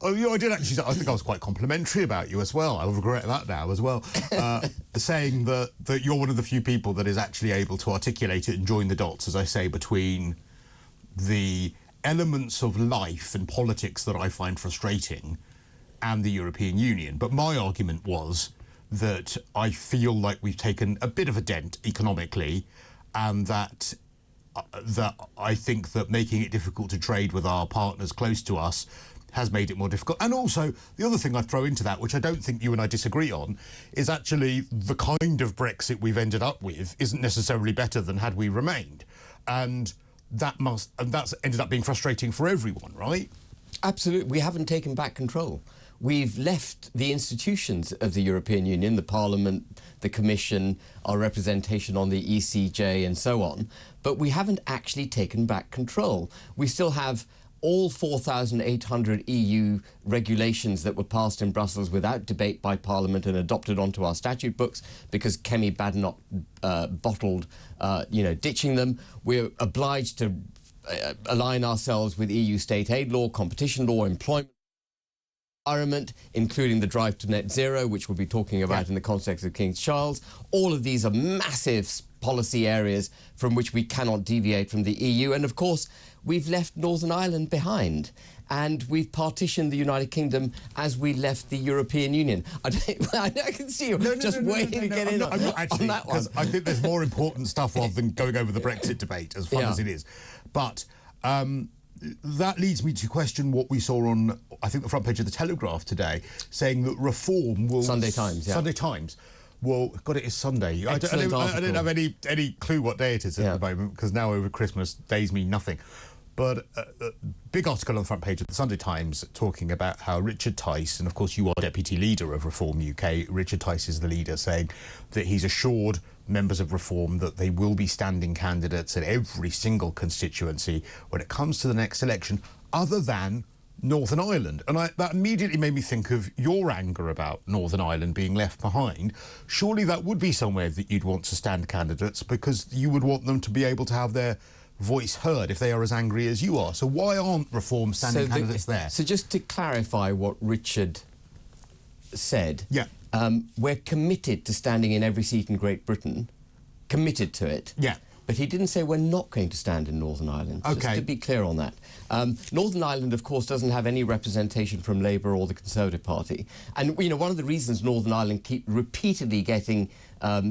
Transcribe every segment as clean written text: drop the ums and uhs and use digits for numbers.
Oh, I did actually. I think I was quite complimentary about you as well. I regret that now as well. Saying that you're one of the few people that is actually able to articulate it and join the dots, as I say, between the elements of life and politics that I find frustrating and the European Union. But my argument was that I feel like we've taken a bit of a dent economically, and that I think that making it difficult to trade with our partners close to us has made it more difficult. And also, the other thing I'd throw into that, which I don't think you and I disagree on, is actually the kind of Brexit we've ended up with isn't necessarily better than had we remained. And that's ended up being frustrating for everyone, right? Absolutely. We haven't taken back control. We've left the institutions of the European Union, the Parliament, the Commission, our representation on the ECJ and so on, but we haven't actually taken back control. We still have all 4,800 EU regulations that were passed in Brussels without debate by Parliament and adopted onto our statute books because Kemi Badenoch bottled, ditching them. We're obliged to align ourselves with EU state aid law, competition law, employment, environment, including the drive to net zero, which we'll be talking about in the context of King Charles. All of these are massive policy areas from which we cannot deviate from the EU. And of course, we've left Northern Ireland behind, and we've partitioned the United Kingdom as we left the European Union. I can see you waiting to get in on that one. I think there's more important stuff rather than going over the Brexit debate, as fun as it is. But that leads me to question what we saw on, I think, the front page of the Telegraph today, saying that reform will... Sunday Times, yeah. Sunday Times. Well, God, it is Sunday. I don't have any clue what day it is at the moment, because now over Christmas, days mean nothing. But a big article on the front page of the Sunday Times talking about how Richard Tice, and of course you are deputy leader of Reform UK, Richard Tice is the leader, saying that he's assured members of Reform that they will be standing candidates at every single constituency when it comes to the next election, other than Northern Ireland. And that immediately made me think of your anger about Northern Ireland being left behind. Surely that would be somewhere that you'd want to stand candidates, because you would want them to be able to have their voice heard if they are as angry as you are. So why aren't Reform standing candidates there? So just to clarify what Richard said, we're committed to standing in every seat in Great Britain, committed to it. Yeah. But he didn't say we're not going to stand in Northern Ireland, just to be clear on that. Northern Ireland, of course, doesn't have any representation from Labour or the Conservative Party. And, one of the reasons Northern Ireland keep repeatedly getting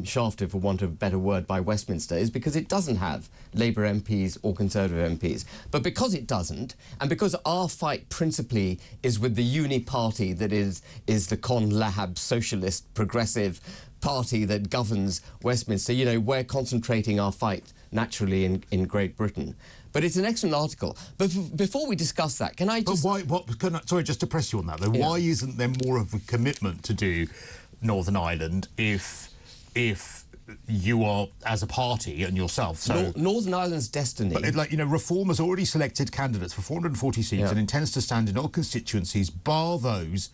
shafted, for want of a better word, by Westminster is because it doesn't have Labour MPs or Conservative MPs. But because it doesn't, and because our fight principally is with the uni party that is the Con Lahab socialist progressive party that governs Westminster, we're concentrating our fight naturally in Great Britain. But it's an excellent article. But before we discuss that, can I just... But sorry, just to press you on that, though. Yeah. Why isn't there more of a commitment to do Northern Ireland if you are, as a party, and yourself... So Northern Ireland's destiny... But, Reform has already selected candidates for 440 seats and intends to stand in all constituencies, bar those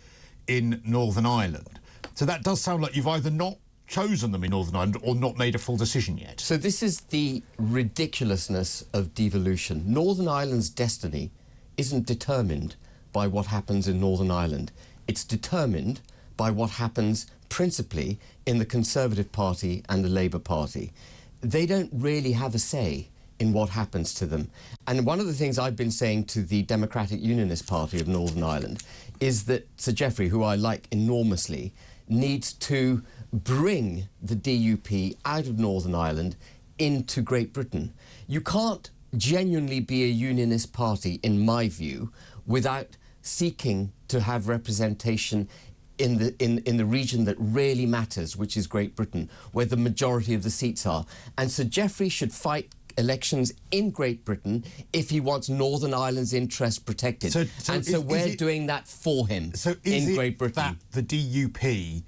in Northern Ireland. So that does sound like you've either not chosen them in Northern Ireland or not made a full decision yet. So this is the ridiculousness of devolution. Northern Ireland's destiny isn't determined by what happens in Northern Ireland. It's determined by what happens principally in the Conservative Party and the Labour Party. They don't really have a say in what happens to them. And one of the things I've been saying to the Democratic Unionist Party of Northern Ireland is that Sir Geoffrey, who I like enormously, needs to bring the DUP out of Northern Ireland into Great Britain. You can't genuinely be a unionist party, in my view, without seeking to have representation in the region that really matters, which is Great Britain, where the majority of the seats are. And Sir Geoffrey should fight elections in Great Britain if he wants Northern Ireland's interests protected. So we're doing that for him in Great Britain. That the DUP,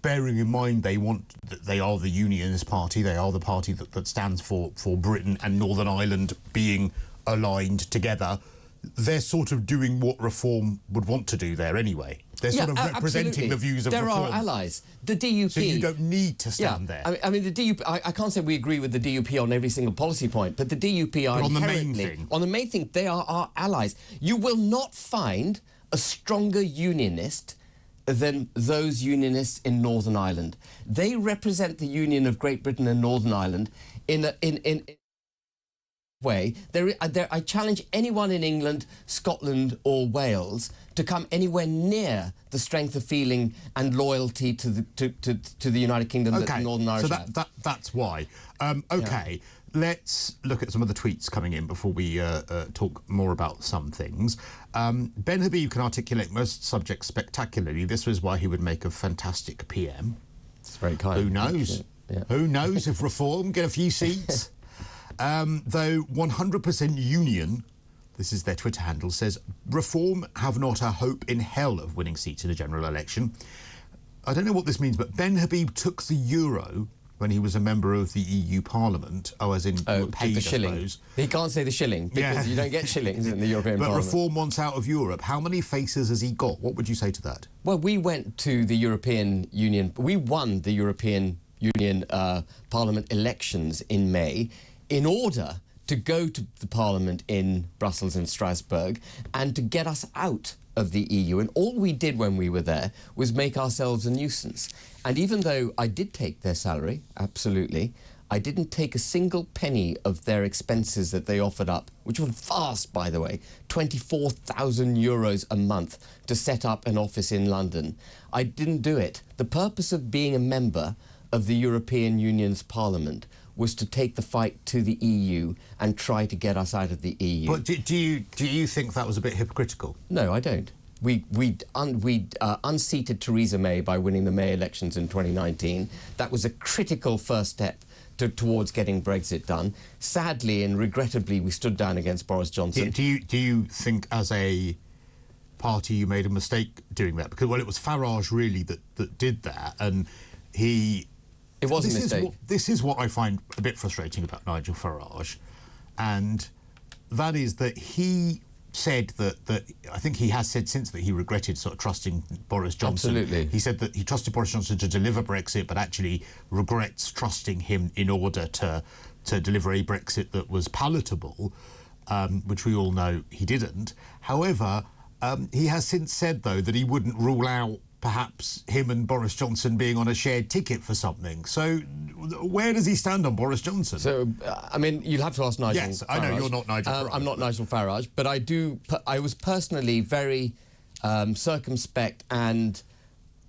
bearing in mind they are the Unionist Party, they are the party that stands for Britain and Northern Ireland being aligned together, they're sort of doing what Reform would want to do there anyway. They're sort of representing the views of Reform. There are allies. The DUP... So you don't need to stand there. I mean, the DUP... I can't say we agree with the DUP on every single policy point, but the DUP are on the main thing. On the main thing, they are our allies. You will not find a stronger unionist than those unionists in Northern Ireland. They represent the union of Great Britain and Northern Ireland in a way. I challenge anyone in England, Scotland or Wales to come anywhere near the strength of feeling and loyalty to the United Kingdom that the Northern Irish have. So that's why. OK, let's look at some of the tweets coming in before we talk more about some things. Ben Habib can articulate most subjects spectacularly. This was why he would make a fantastic PM. It's very kind. Who knows? Yeah. Who knows if Reform get a few seats? Though 100% Union, this is their Twitter handle, says Reform have not a hope in hell of winning seats in a general election. I don't know what this means, but Ben Habib took the euro when he was a member of the EU Parliament. Oh, as in paid, the shilling. I suppose. He can't say the shilling because you don't get shillings in the European Parliament. But Reform wants out of Europe. How many faces has he got? What would you say to that? Well, we went to the European Union. We won the European Union Parliament elections in May in order to go to the Parliament in Brussels and Strasbourg and to get us out of the EU. And all we did when we were there was make ourselves a nuisance. And even though I did take their salary, absolutely, I didn't take a single penny of their expenses that they offered up, which were vast, by the way, 24,000 euros a month to set up an office in London. I didn't do it. The purpose of being a member of the European Union's Parliament was to take the fight to the EU and try to get us out of the EU. But do you think that was a bit hypocritical? No, I don't. We unseated Theresa May by winning the May elections in 2019. That was a critical first step towards getting Brexit done. Sadly and regrettably, we stood down against Boris Johnson. Do you think, as a party, you made a mistake doing that? Because, well, it was Farage really that did that, and he... It was a mistake. This is what I find a bit frustrating about Nigel Farage, and that is that he said that I think he has said since that he regretted sort of trusting Boris Johnson. Absolutely. He said that he trusted Boris Johnson to deliver Brexit, but actually regrets trusting him in order to deliver a Brexit that was palatable, which we all know he didn't. However, he has since said, though, that he wouldn't rule out perhaps him and Boris Johnson being on a shared ticket for something. So where does he stand on Boris Johnson? So, I mean, you'll have to ask Nigel Farage. Yes, I know you're not Nigel Farage. I'm not Nigel Farage, but I was personally very circumspect and...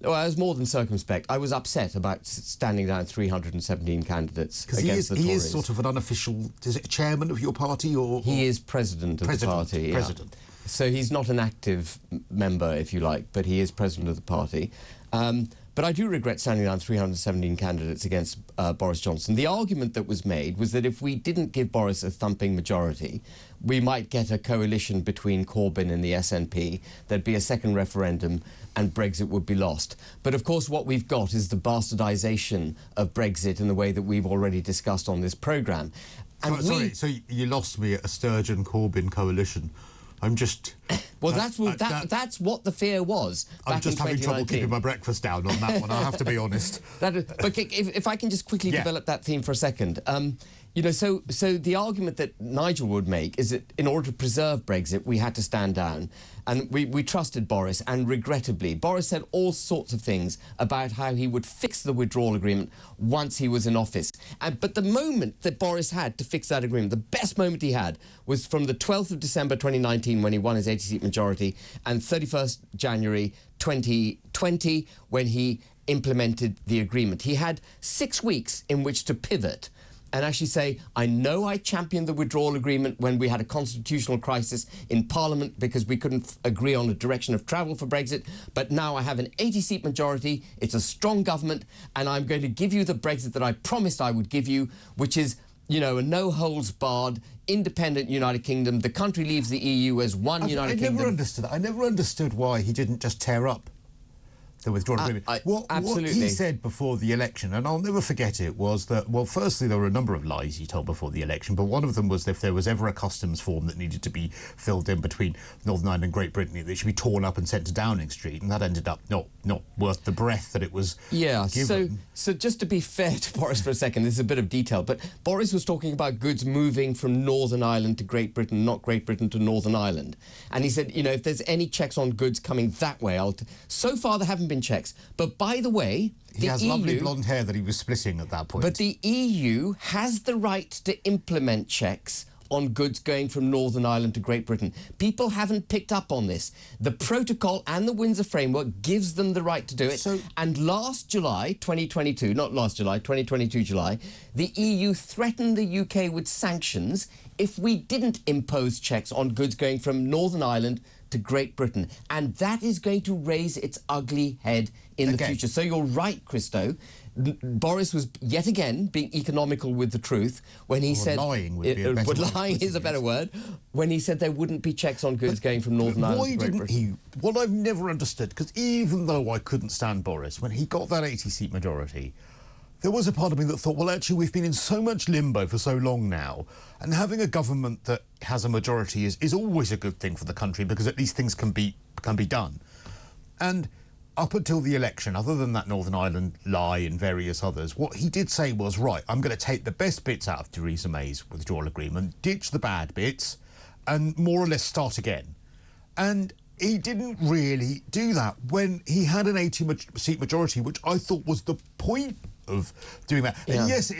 Well, I was more than circumspect. I was upset about standing down 317 candidates against the Tories. He is sort of an unofficial... Is it chairman of your party or... He is president of the party. President. Yeah. So he's not an active member, if you like, but he is president of the party. But I do regret standing down 317 candidates against Boris Johnson. The argument that was made was that if we didn't give Boris a thumping majority, we might get a coalition between Corbyn and the SNP. There'd be a second referendum and Brexit would be lost. But of course what we've got is the bastardisation of Brexit in the way that we've already discussed on this programme. Sorry, so you lost me at a Sturgeon-Corbyn coalition. I'm just... Well, that's what the fear was back I'm just in 2019. having trouble keeping my breakfast down on that one, I have to be honest. But if I can just quickly develop that theme for a second. You know, so the argument that Nigel would make is that in order to preserve Brexit, we had to stand down. And we trusted Boris, and regrettably, Boris said all sorts of things about how he would fix the withdrawal agreement once he was in office. But the moment that Boris had to fix that agreement, the best moment he had, was from the 12th of December 2019 when he won his 80-seat majority, and 31st January 2020 when he implemented the agreement. He had 6 weeks in which to pivot and actually say, I know I championed the withdrawal agreement when we had a constitutional crisis in Parliament because we couldn't agree on a direction of travel for Brexit, but now I have an 80-seat majority, it's a strong government, and I'm going to give you the Brexit that I promised I would give you, which is, you know, a no-holds-barred, independent United Kingdom. The country leaves the EU as one United Kingdom. I never understood that. I never understood why he didn't just tear up the withdrawal agreement. What he said before the election, and I'll never forget it, was that, well, firstly, there were a number of lies he told before the election, but one of them was that if there was ever a customs form that needed to be filled in between Northern Ireland and Great Britain, it should be torn up and sent to Downing Street, and that ended up not worth the breath that it was given. So just to be fair to Boris for a second, this is a bit of detail, but Boris was talking about goods moving from Northern Ireland to Great Britain, not Great Britain to Northern Ireland. And he said, you know, if there's any checks on goods coming that way, so far there haven't been checks. But by the way, he has lovely blonde hair that he was splitting at that point. But the EU has the right to implement checks on goods going from Northern Ireland to Great Britain. People haven't picked up on this. The protocol and the Windsor Framework gives them the right to do it. And last July, 2022, not last July, 2022 July, the EU threatened the UK with sanctions if we didn't impose checks on goods going from Northern Ireland to Great Britain. And that is going to raise its ugly head in the future. So you're right, Cristo. Boris was yet again being economical with the truth when he said... Lying would be a better word. Lying is a better word. When he said there wouldn't be checks on goods going from Northern Ireland to Great Britain. What I've never understood, because even though I couldn't stand Boris, when he got that 80-seat majority, there was a part of me that thought, well, actually, we've been in so much limbo for so long now, and having a government that has a majority is always a good thing for the country, because at least things can be done. And up until the election, other than that Northern Ireland lie and various others, what he did say was, right, I'm going to take the best bits out of Theresa May's withdrawal agreement, ditch the bad bits, and more or less start again. And he didn't really do that when he had an 80-seat majority, which I thought was the point of doing that. Yeah. And yes,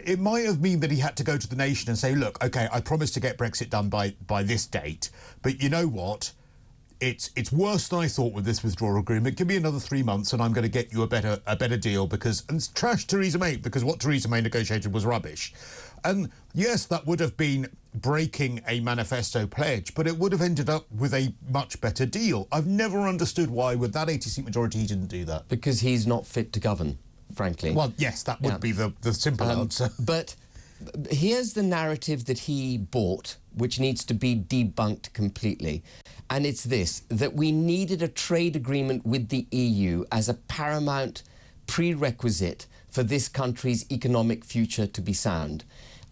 it might have meant that he had to go to the nation and say, look, OK, I promised to get Brexit done by this date, but you know what? It's worse than I thought with this withdrawal agreement. Give me another 3 months and I'm going to get you a better deal, because... And trash Theresa May, because what Theresa May negotiated was rubbish. And yes, that would have been breaking a manifesto pledge, but it would have ended up with a much better deal. I've never understood why, with that 80-seat majority, he didn't do that. Because he's not fit to govern, frankly. Well, yes, that would be the simple answer. But here's the narrative that he bought, which needs to be debunked completely. And it's this, that we needed a trade agreement with the EU as a paramount prerequisite for this country's economic future to be sound.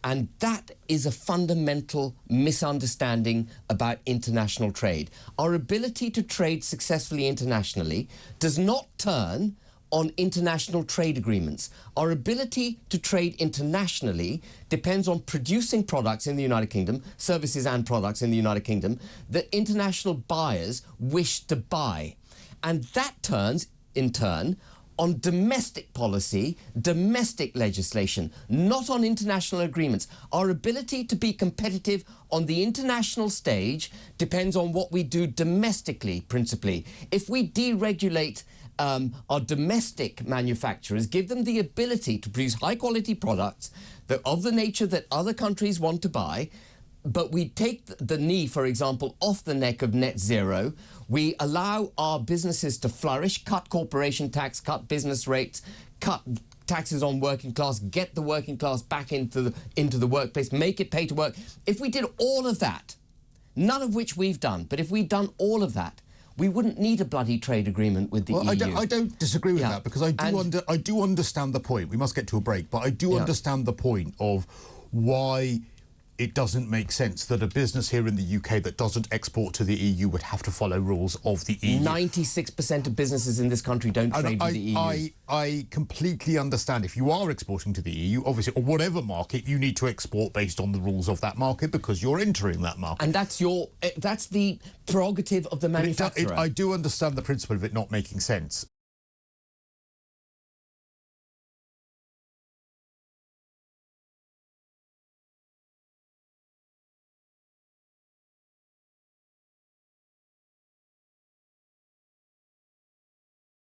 And that is a fundamental misunderstanding about international trade. Our ability to trade successfully internationally does not turn on international trade agreements. Our ability to trade internationally depends on producing products in the United Kingdom, services and products in the United Kingdom, that international buyers wish to buy. And that turns, in turn, on domestic policy, domestic legislation, not on international agreements. Our ability to be competitive on the international stage depends on what we do domestically, principally. If we deregulate our domestic manufacturers, give them the ability to produce high-quality products that of the nature that other countries want to buy, but we take the knee, for example, off the neck of net zero. We allow our businesses to flourish, cut corporation tax, cut business rates, cut taxes on working class, get the working class back into the workplace, make it pay to work. If we did all of that, none of which we've done, but if we'd done all of that, we wouldn't need a bloody trade agreement with the EU. I don't disagree with that, because I do understand the point. We must get to a break, but I do understand the point of why it doesn't make sense that a business here in the UK that doesn't export to the EU would have to follow rules of the EU. 96% of businesses in this country don't trade with the EU. I completely understand. If you are exporting to the EU, obviously, or whatever market, you need to export based on the rules of that market because you're entering that market. And that's the prerogative of the manufacturer. I do understand the principle of it not making sense.